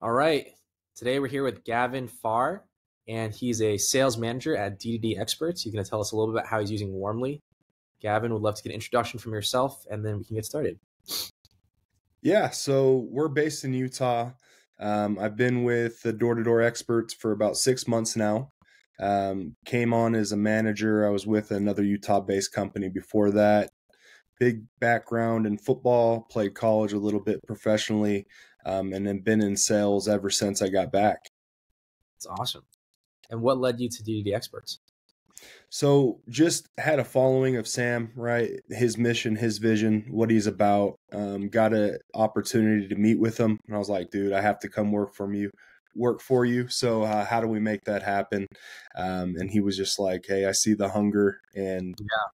All right. Today we're here with Gavin Farr, and he's a sales manager at D2D Experts. He's going to tell us a little bit about how he's using Warmly. Gavin, would love to get an introduction from yourself, and then we can get started. Yeah, so we're based in Utah. I've been with the Door-to-Door Experts for about 6 months now. Came on as a manager. I was with another Utah-based company before that. Big background in football, played college a little bit professionally, and then been in sales ever since I got back. That's awesome. And what led you to D2D Experts? So just had a following of Sam, right? His mission, his vision, what he's about. Got an opportunity to meet with him, and I was like, dude, I have to come work for you. So how do we make that happen? And he was just like, hey, I see the hunger, and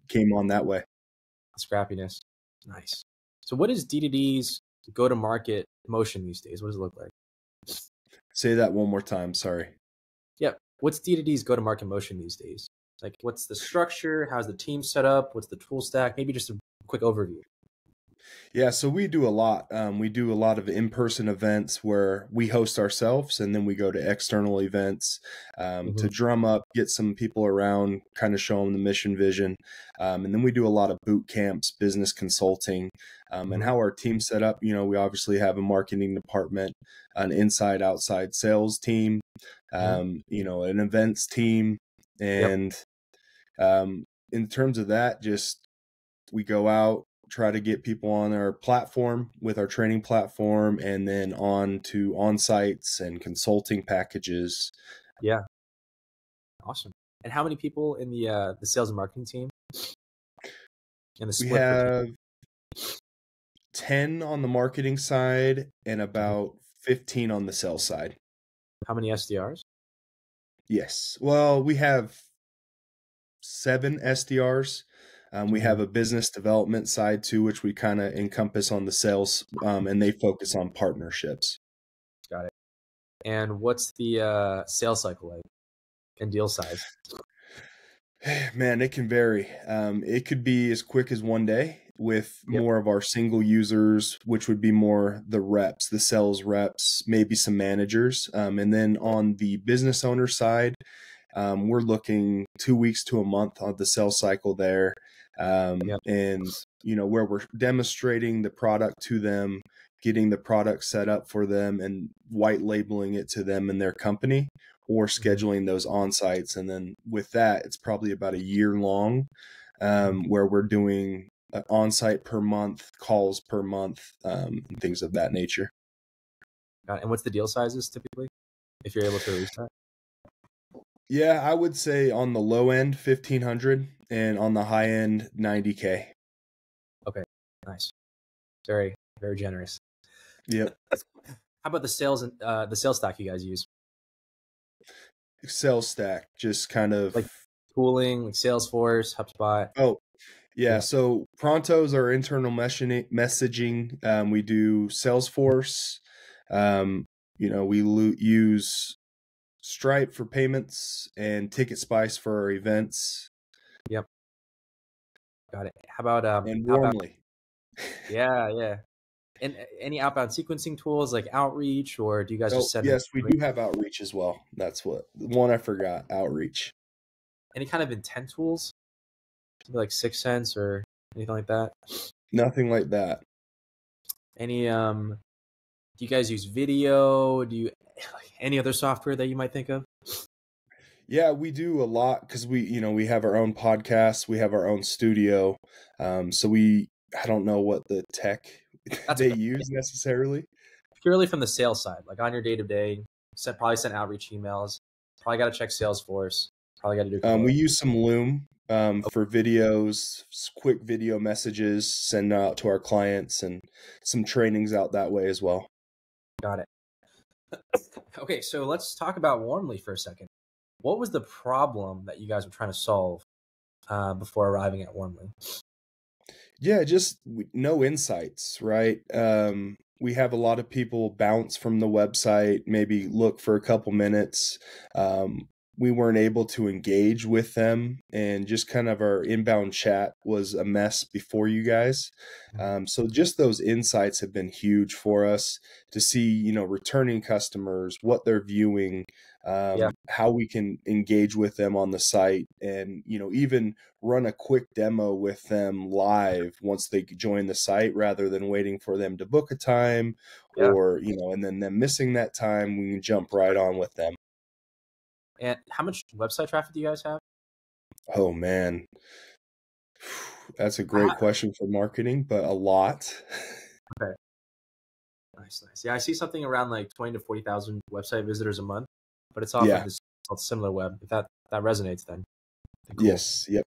came on that way. Scrappiness. Nice. So what is D2D's go-to-market motion these days? What does it look like? Say that one more time. Sorry. Yep. What's D2D's go-to-market motion these days? Like, what's the structure? How's the team set up? What's the tool stack? Maybe just a quick overview. Yeah, so we do a lot. We do a lot of in-person events where we host ourselves, and then we go to external events to drum up, get some people around, kind of show them the mission vision. And then we do a lot of boot camps, business consulting, and how our team's set up. You know, we obviously have a marketing department, an inside-outside sales team, you know, an events team. And in terms of that, just we go out, try to get people on our platform with our training platform, and then on to on-sites and consulting packages. Yeah. Awesome. And how many people in the sales and marketing team? And the split? We have 10 on the marketing side and about 15 on the sales side. How many SDRs? Yes. Well, we have 7 SDRs. We have a business development side too, which we kind of encompass on the sales, and they focus on partnerships. Got it. And what's the sales cycle like and deal size? Man, it can vary. It could be as quick as one day with more of our single users, which would be more the reps, the sales reps, maybe some managers. And then on the business owner side, we're looking 2 weeks to a month on the sales cycle there. And, you know, where we're demonstrating the product to them, getting the product set up for them and white labeling it to them and their company, or scheduling those on-sites. And then with that, it's probably about a year long, where we're doing on-site per month, calls per month, and things of that nature. And what's the deal sizes typically, if you're able to release that? Yeah, I would say on the low end, 1,500, and on the high end, 90K. Okay, nice. Very, very generous. Yep. How about the sales stack you guys use? Sales stack, just kind of like tooling, like Salesforce, HubSpot. Oh, yeah. So Pronto's our internal messaging. We do Salesforce. You know, we use Stripe for payments and Ticket Spice for our events. Yep. Got it. How about and Warmly. Yeah. And any outbound sequencing tools like Outreach, or do you guys just send? Yes, we do have Outreach as well. That's the one I forgot, Outreach. Any kind of intent tools? Like 6 Sense or anything like that? Nothing like that. Any do you guys use video? Do you any other software that you might think of? Yeah, we do a lot because we have our own podcast, we have our own studio. So I don't know what the tech they use necessarily. Purely from the sales side, like on your day-to-day, probably send outreach emails, probably got to check Salesforce, probably got to do we use some Loom for videos, quick video messages, send out to our clients, and some trainings out that way as well. Got it. Okay, so let's talk about Warmly for a second. What was the problem that you guys were trying to solve before arriving at Warmly? Yeah, just no insights, right? We have a lot of people bounce from the website, maybe look for a couple minutes, we weren't able to engage with them, and just kind of our inbound chat was a mess before you guys. So just those insights have been huge for us to see, returning customers, what they're viewing, Yeah. how we can engage with them on the site, and, even run a quick demo with them live once they join the site, rather than waiting for them to book a time, Yeah. or, and then them missing that time, we can jump right on with them. And how much website traffic do you guys have? Oh man, that's a great question for marketing, but a lot. Okay. Nice, nice. Yeah, I see something around like 20 to 40,000 website visitors a month, but it's off of Yeah. this called Similar Web. If that resonates, then cool. Yes. Yep.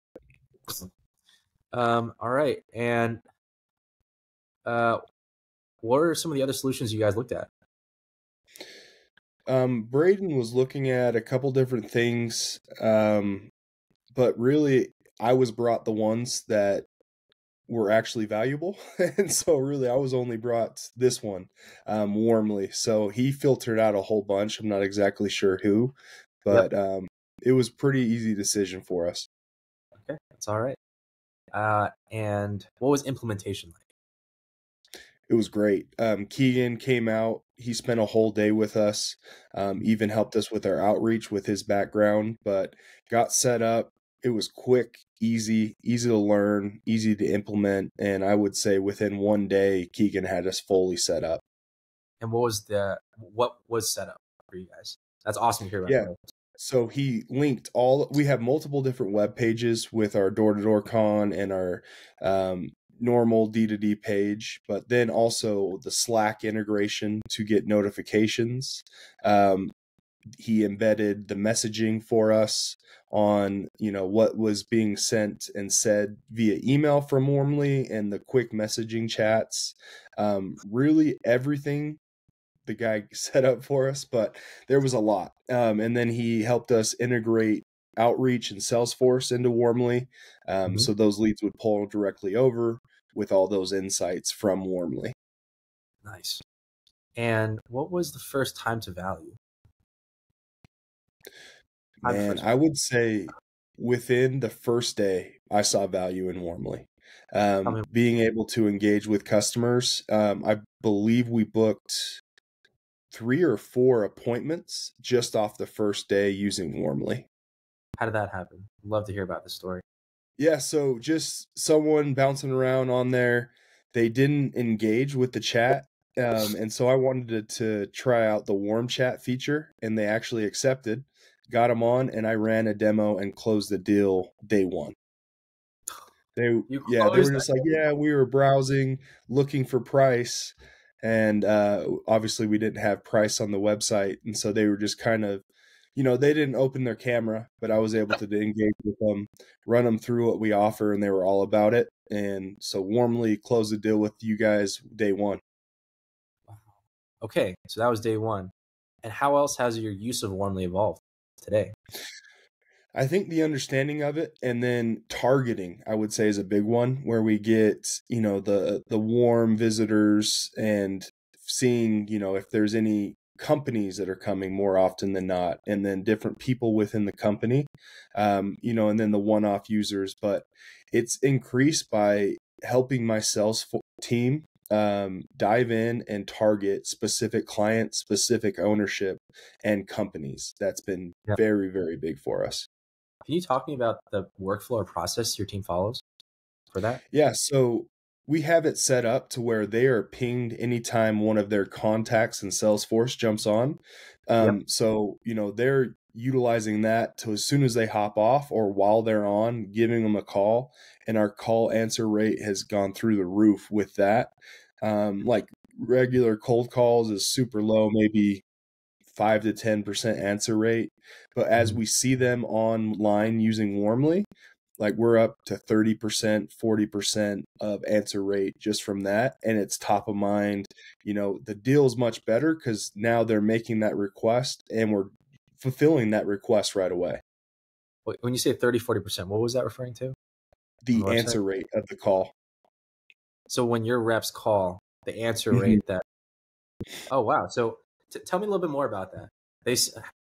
All right. And what are some of the other solutions you guys looked at? Braden was looking at a couple different things, but really, I was brought the ones that were actually valuable, and so really, I was only brought this one, warmly. So he filtered out a whole bunch. I'm not exactly sure who, Yep. but it was pretty easy decision for us. Okay, that's all right. And what was implementation like? It was great. Keegan came out. He spent a whole day with us, even helped us with our outreach with his background, but got set up. It was quick, easy to learn, easy to implement. And I would say within one day, Keegan had us fully set up. And what was set up for you guys? That's awesome to hear about. Yeah. So he linked we have multiple different web pages with our door-to-door con and our normal D2D page, but then also the Slack integration to get notifications. He embedded the messaging for us on, what was being sent and said via email from Warmly, and the quick messaging chats. Really everything the guy set up for us, but there was a lot. And then he helped us integrate outreach and Salesforce into Warmly. So those leads would pull directly over with all those insights from Warmly. Nice. And what was the first time to value? Man, I would say within the first day, I saw value in Warmly. Being able to engage with customers. I believe we booked 3 or 4 appointments just off the first day using Warmly. How did that happen? Love to hear about this story. Yeah, so just someone bouncing around on there. They didn't engage with the chat. And so I wanted to try out the warm chat feature, and they actually accepted, got them on, and I ran a demo and closed the deal day one. They were just like, yeah, we were browsing, looking for price. And obviously we didn't have price on the website. And so they were just kind of, they didn't open their camera, but I was able to engage with them, run them through what we offer, and they were all about it. And so Warmly closed the deal with you guys day one. Wow. Okay, so that was day one. And how else has your use of Warmly evolved today? I think the understanding of it, and then targeting, I would say, is a big one, where we get, the warm visitors, and seeing, if there's any companies that are coming more often than not, and then different people within the company, and then the one-off users. But it's increased by helping my sales team dive in and target specific clients, specific ownership, and companies. That's been very, very big for us. Can you talk to me about the workflow or process your team follows for that? Yeah, so we have it set up to where they are pinged anytime one of their contacts in Salesforce jumps on. So, they're utilizing that to, as soon as they hop off or while they're on, giving them a call. And our call answer rate has gone through the roof with that. Like regular cold calls is super low, maybe 5 to 10% answer rate. But as we see them online using Warmly, like we're up to 30%, 40% of answer rate just from that. And it's top of mind. The deal's much better because now they're making that request and we're fulfilling that request right away. When you say 30, 40%, what was that referring to? The answer rate of the call. So when your reps call, the answer rate that, oh, wow. So tell me a little bit more about that. they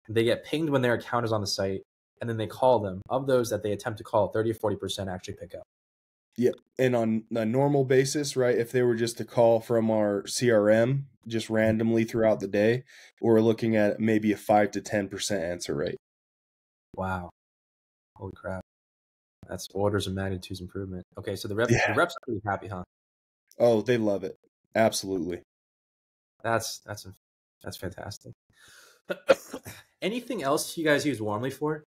they get pinged when their account is on the site, and then they call them. Of those that they attempt to call, 30 or 40% actually pick up. Yep. And on a normal basis, right, if they were just to call from our CRM just randomly throughout the day, we're looking at maybe a 5 to 10% answer rate. Wow. Holy crap. That's orders of magnitudes improvement. Okay, so the reps are pretty happy, huh? Oh, they love it. Absolutely. That's fantastic. Anything else you guys use Warmly for?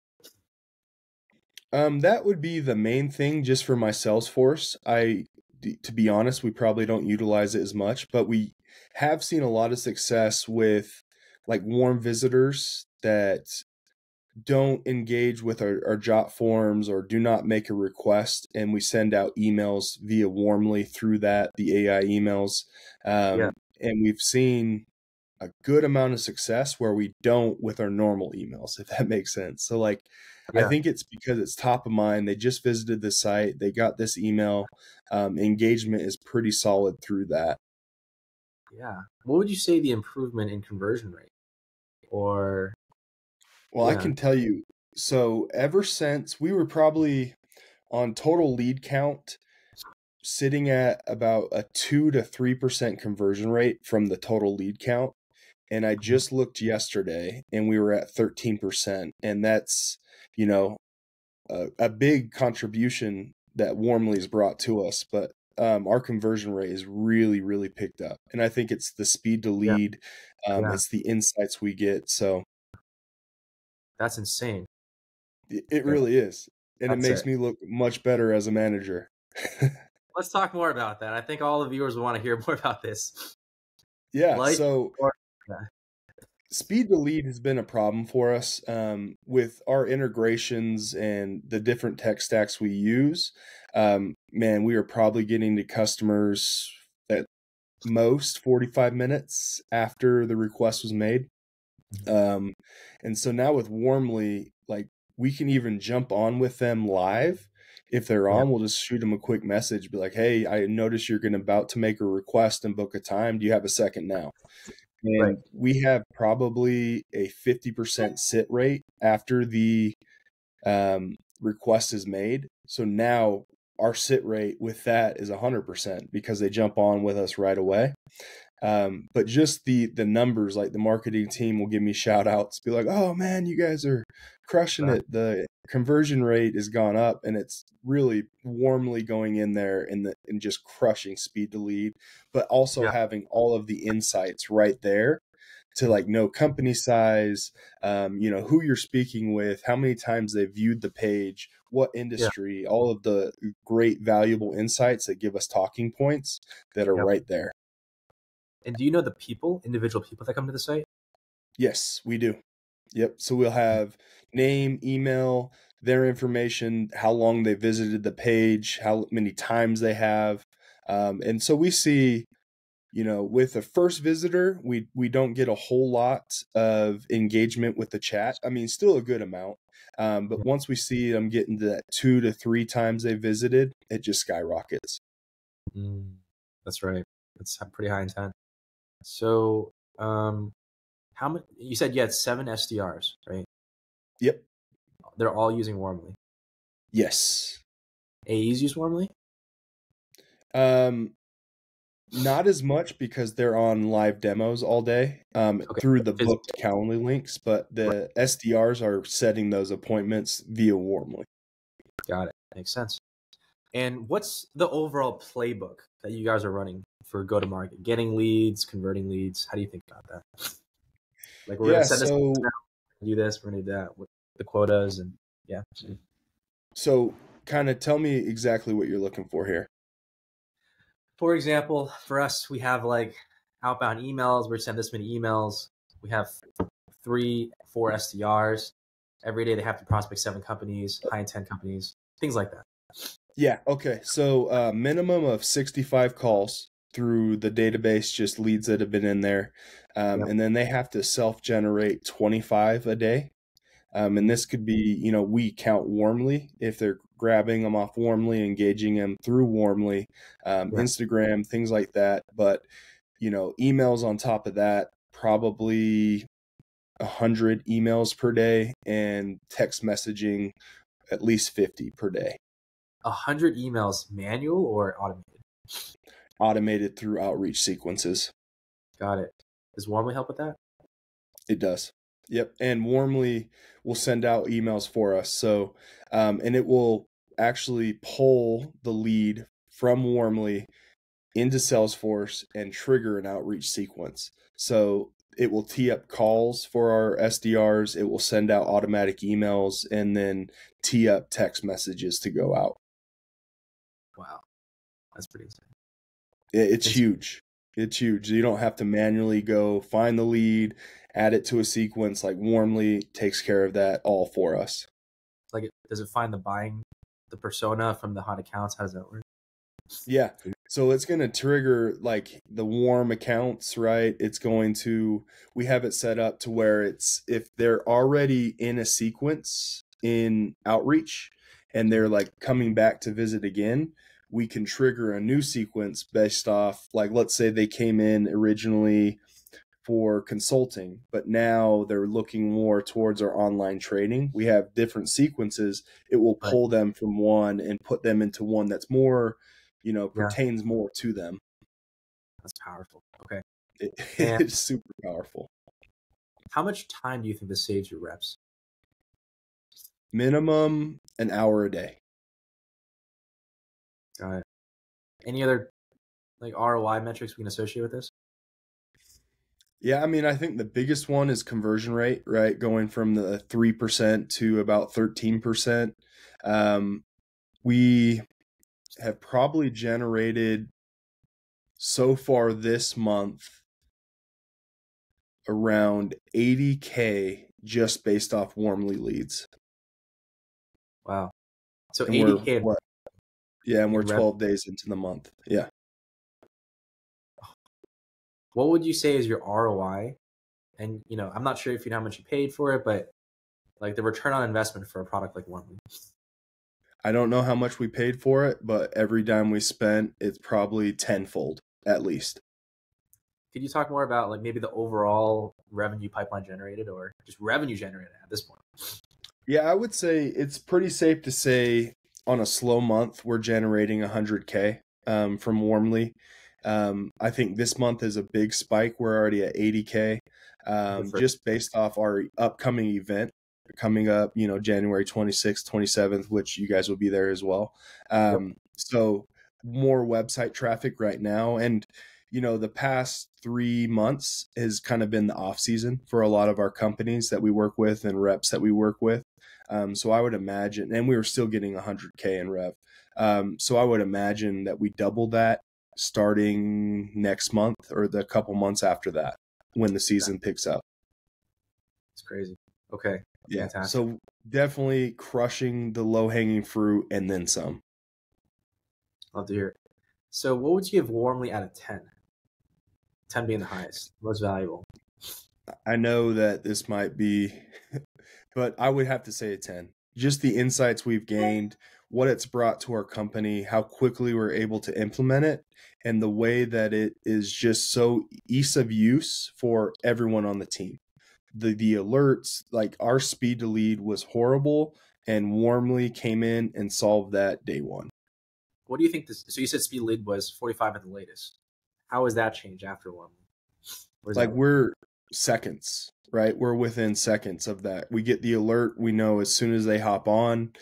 That would be the main thing just for my Salesforce. To be honest, we probably don't utilize it as much, but we have seen a lot of success with like warm visitors that don't engage with our jot forms or do not make a request, and we send out emails via Warmly through that, the AI emails. Yeah. And we've seen a good amount of success where we don't with our normal emails, if that makes sense. So like, I Yeah. think it's because it's top of mind. They just visited the site. They got this email. Engagement is pretty solid through that. Yeah. What would you say the improvement in conversion rate? Or Well, I yeah. can tell you. So ever since we were probably on total lead count, sitting at about a 2 to 3% conversion rate from the total lead count. And I just looked yesterday and we were at 13%. And that's, you know, a big contribution that Warmly's brought to us. But our conversion rate is really, really picked up. And I think it's the speed to Yeah. lead. Yeah. It's the insights we get. So That's insane. it Okay. really is. And it That's makes it. me look much better as a manager. Let's talk more about that. I think all the viewers want to hear more about this. Yeah. Light So or speed to lead has been a problem for us with our integrations and the different tech stacks we use. Man, we are probably getting to customers at most 45 minutes after the request was made. And so now with Warmly, like we can even jump on with them live. If they're yeah. on, we'll just shoot them a quick message, be like, hey, I noticed you're about to make a request and book a time. Do you have a second now? Right. And we have probably a 50% sit rate after the request is made. So now our sit rate with that is 100% because they jump on with us right away. But just the numbers, like the marketing team will give me shout outs, be like, oh man, you guys are crushing it. The conversion rate has gone up, and it's really Warmly going in there and just crushing speed to lead, but also Yeah. having all of the insights right there to like know company size, who you're speaking with, how many times they viewed the page, what Yeah. industry, all of the great valuable insights that give us talking points that are Yep. right there. And do you know the individual people that come to the site? Yes, we do. Yep. So we'll have name, email, their information, how long they visited the page, how many times they have. And so we see, with the first visitor, we don't get a whole lot of engagement with the chat. I mean, still a good amount. But Yeah. once we see them getting to that 2 to 3 times they visited, it just skyrockets. That's right. That's pretty high intent. So, how many? You said you had 7 SDRs, right? Yep. They're all using Warmly. Yes. AEs use Warmly? Not as much because they're on live demos all day Okay. through the booked Physically. Calendly links, but the SDRs are setting those appointments via Warmly. Got it. Makes sense. And what's the overall playbook that you guys are running for go-to-market? Getting leads, converting leads. How do you think about that? Like we're Yeah, gonna set this, so do this, we're gonna do that with the quotas, and yeah. so kind of tell me exactly what you're looking for here. For example, for us, we have like outbound emails. We send this many emails. We have 3, 4 SDRs. Every day they have to prospect 7 companies, high intent companies, things like that. Yeah, okay. So minimum of 65 calls through the database, just leads that have been in there. Yep. And then they have to self-generate 25 a day. And this could be, we count Warmly if they're grabbing them off Warmly, engaging them through Warmly, Yeah. Instagram, things like that. But, emails on top of that, probably 100 emails per day and text messaging at least 50 per day. 100 emails, manual or automated? Automated through outreach sequences. Got it. Does Warmly help with that? It does. Yep. And Warmly will send out emails for us. So, and it will actually pull the lead from Warmly into Salesforce and trigger an outreach sequence. So it will tee up calls for our SDRs. It will send out automatic emails and then tee up text messages to go out. Wow. That's pretty insane. It's huge. It's huge. You don't have to manually go find the lead, add it to a sequence. Like Warmly takes care of that all for us. Like, does it find the persona from the hot accounts? How does that work? Yeah. So it's going to trigger like the warm accounts, right? It's going to, we have it set up to where it's, if they're already in a sequence in outreach and they're like coming back to visit again, we can trigger a new sequence based off, like, let's say they came in originally for consulting, but now they're looking more towards our online training. We have different sequences. It will pull them from one and put them into one that's more, pertains more to them. That's powerful. Okay. It's super powerful. How much time do you think this saves your reps? Minimum an hour a day. Got it. Any other like ROI metrics we can associate with this? Yeah, I mean, I think the biggest one is conversion rate, right? Going from the 3% to about 13%. We have probably generated so far this month around 80K just based off Warmly leads. Wow. So 80K. And we're 12 days into the month. Yeah. What would you say is your ROI? And, I'm not sure if you know how much you paid for it, but like the return on investment for a product like Warmly. I don't know how much we paid for it, but every dime we spent, it's probably tenfold at least. Could you talk more about like maybe the overall revenue pipeline generated or just revenue generated at this point? Yeah, I would say it's pretty safe to say on a slow month, we're generating 100K from Warmly. I think this month is a big spike. We're already at 80K just based off our upcoming event coming up, January 26th, 27th, which you guys will be there as well. So more website traffic right now. And, the past 3 months has kind of been the off season for a lot of our companies that we work with and reps that we work with. So I would imagine, and we were still getting 100K in rev. So I would imagine that we double that starting next month or the couple months after that when the season picks up. It's crazy. Okay. Yeah. Fantastic. So definitely crushing the low hanging fruit and then some. Love to hear it. So what would you give Warmly out of 10? 10 being the highest, most valuable. I know that this might be, but I would have to say a 10. Just the insights we've gained, what it's brought to our company, how quickly we're able to implement it, and the way that it is just so ease of use for everyone on the team. The alerts, like our speed to lead was horrible, and Warmly came in and solved that day one. What do you think so you said speed to lead was 45 at the latest. How has that changed after Warmly? Like we're seconds, right? We're within seconds of that. We get the alert. We know as soon as they hop on,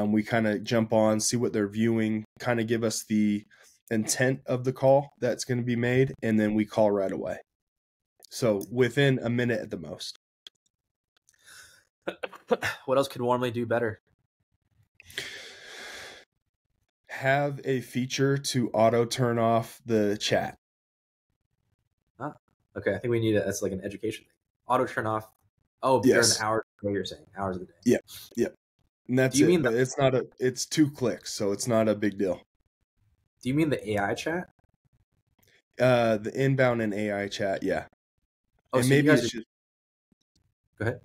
we kind of jump on, see what they're viewing, kind of give us the intent of the call that's going to be made, and then we call right away. So within a minute at the most. What else could Warmly do better? Have a feature to auto turn off the chat. Okay, I think we need it. That's like an education thing. Auto turn off. Oh, yes. During the hours of the day, you're saying hours of the day. Yeah. And that's it. But it's 2 clicks, so it's not a big deal. Do you mean the AI chat? The inbound and AI chat, yeah. Oh, and so maybe it's just. Go ahead.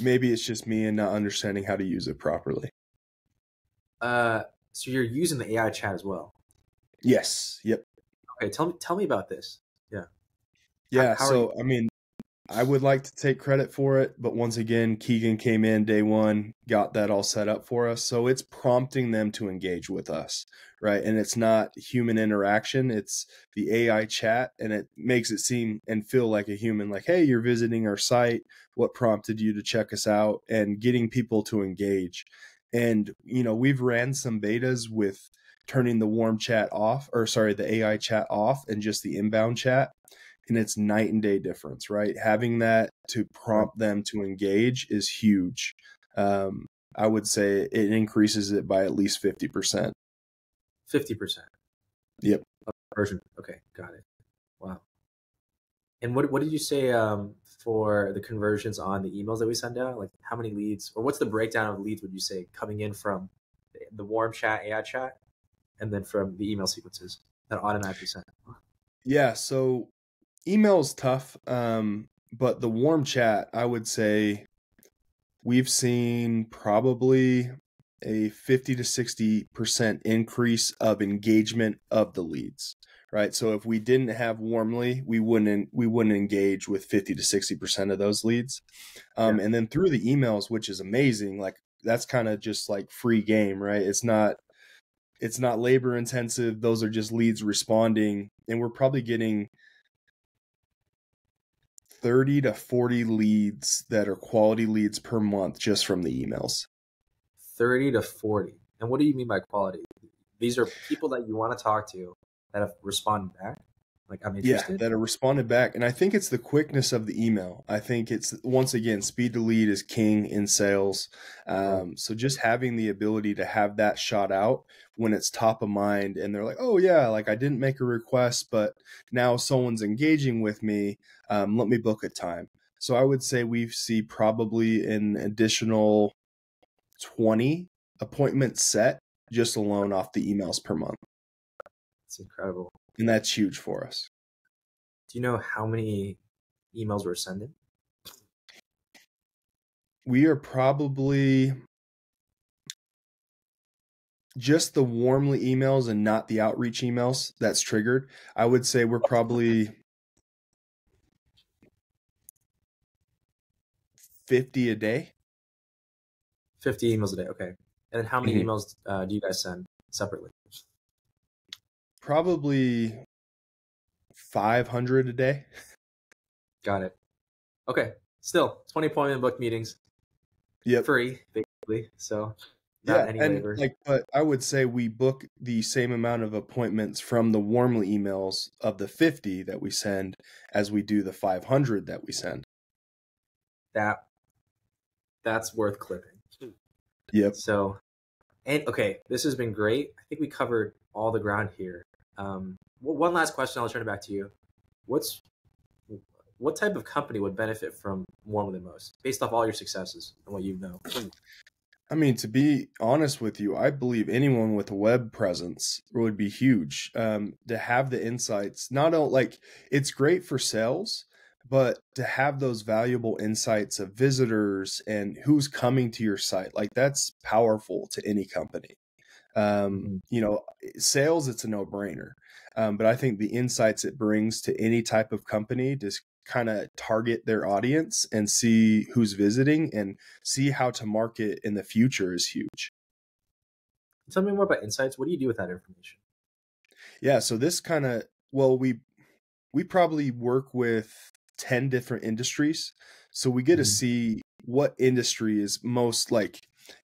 Maybe it's just me and not understanding how to use it properly. So you're using the AI chat as well? Yes. Yep. Okay, tell me about this. Yeah. Yeah. I mean, I would like to take credit for it, but once again, Keegan came in day one, got that all set up for us. So it's prompting them to engage with us, right? And it's not human interaction, it's the AI chat, and it makes it seem and feel like a human, like, hey, you're visiting our site. What prompted you to check us out? And getting people to engage. And, we've ran some betas with turning the warm chat off, or sorry, the AI chat off and just the inbound chat. And it's night and day difference, right? Having that to prompt them to engage is huge. I would say it increases it by at least 50%. 50%. Yep. Version. Okay, got it. Wow. And what did you say for the conversions on the emails that we send out? Like how many leads, or what's the breakdown of leads would you say coming in from the warm chat, AI chat, and then from the email sequences that automatically send? Yeah, so email is tough, but the warm chat, I would say we've seen probably a 50 to 60% increase of engagement of the leads, right? So if we didn't have warmly, we wouldn't engage with 50 to 60% of those leads. And then through the emails, which is amazing, like that's kind of just like free game, right? It's not labor intensive. Those are just leads responding, and we're probably getting 30 to 40 leads that are quality leads per month just from the emails. 30 to 40. And what do you mean by quality? These are people that you want to talk to that have responded back. Like, I'm interested. Yeah, that are responded back. And I think it's the quickness of the email. I think it's, once again, speed to lead is king in sales. So just having the ability to have that shot out when it's top of mind and they're like, oh yeah, like I didn't make a request, but now someone's engaging with me. Let me book a time. So I would say we see probably an additional 20 appointments set just alone off the emails per month. It's incredible. And that's huge for us. Do you know how many emails we're sending? We are probably just the warmly emails and not the outreach emails that's triggered. I would say we're probably 50 a day. 50 emails a day. Okay. And then how many emails do you guys send separately? Probably 500 a day. Got it. Okay. Still 20 appointment book meetings. Yep. Free, basically. So not any labor. But I would say we book the same amount of appointments from the warmly emails of the 50 that we send as we do the 500 that we send. That's worth clipping. Yep. So, and okay, this has been great. I think we covered all the ground here. One last question, I'll turn it back to you. What type of company would benefit from Warmly the most, based off all your successes and what you know? I mean, to be honest with you, I believe anyone with a web presence would be huge. To have the insights, not only like it's great for sales, but to have those valuable insights of visitors and who's coming to your site, like that's powerful to any company. Sales, it's a no-brainer. But I think the insights it brings to any type of company to kind of target their audience and see who's visiting and see how to market in the future is huge. Tell me more about insights. What do you do with that information? Yeah, so this kind of, we probably work with 10 different industries. So we get to see what industry is most like,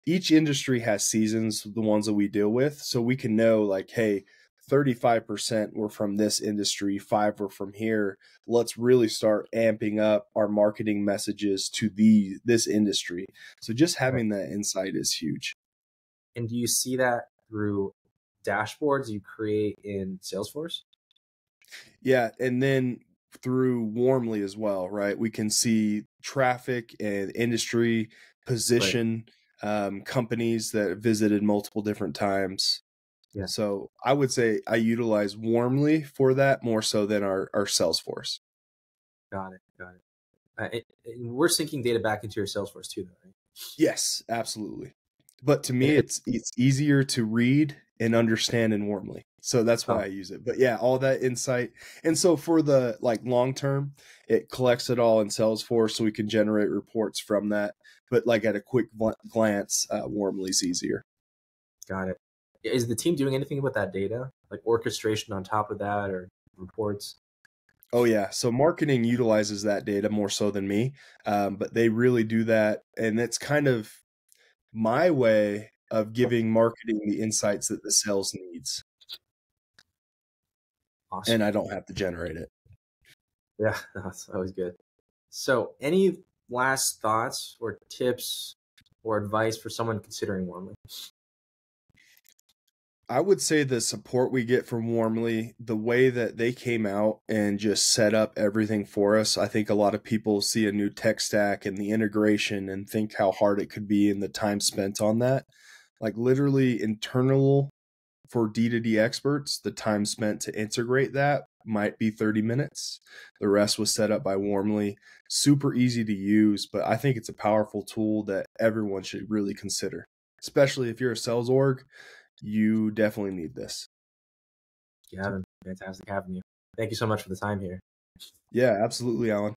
each industry has seasons, the ones that we deal with. So we can know like, hey, 35% were from this industry, 5 were from here. Let's really start amping up our marketing messages to this industry. So just having that insight is huge. And do you see that through dashboards you create in Salesforce? Yeah, and then through Warmly as well, right? We can see traffic and industry, position, companies that have visited multiple different times. Yeah. So I would say I utilize Warmly for that more so than our Salesforce. Got it. We're syncing data back into your Salesforce too, though, right? Yes, absolutely. But to me, it's easier to read and understand in Warmly. So that's why Oh, I use it. But yeah, all that insight. And so for the like long term, it collects it all in Salesforce so we can generate reports from that. But like at a quick glance, Warmly's easier. got it. Is the team doing anything with that data, like orchestration on top of that, or reports? Oh yeah, so marketing utilizes that data more so than me, but they really do that, and it's kind of my way of giving marketing the insights that the sales needs, Awesome. and I don't have to generate it. Yeah, that's always good. So, any last thoughts or tips or advice for someone considering Warmly? I would say the support we get from Warmly, the way that they came out and just set up everything for us. I think a lot of people see a new tech stack and the integration and think how hard it could be and the time spent on that. Like literally internal for D2D experts, the time spent to integrate that might be 30 minutes. The rest was set up by Warmly. Super easy to use, but I think it's a powerful tool that everyone should really consider, especially if you're a sales org. You definitely need this. Gavin, fantastic having you. Thank you so much for the time here. Yeah, absolutely, Alan.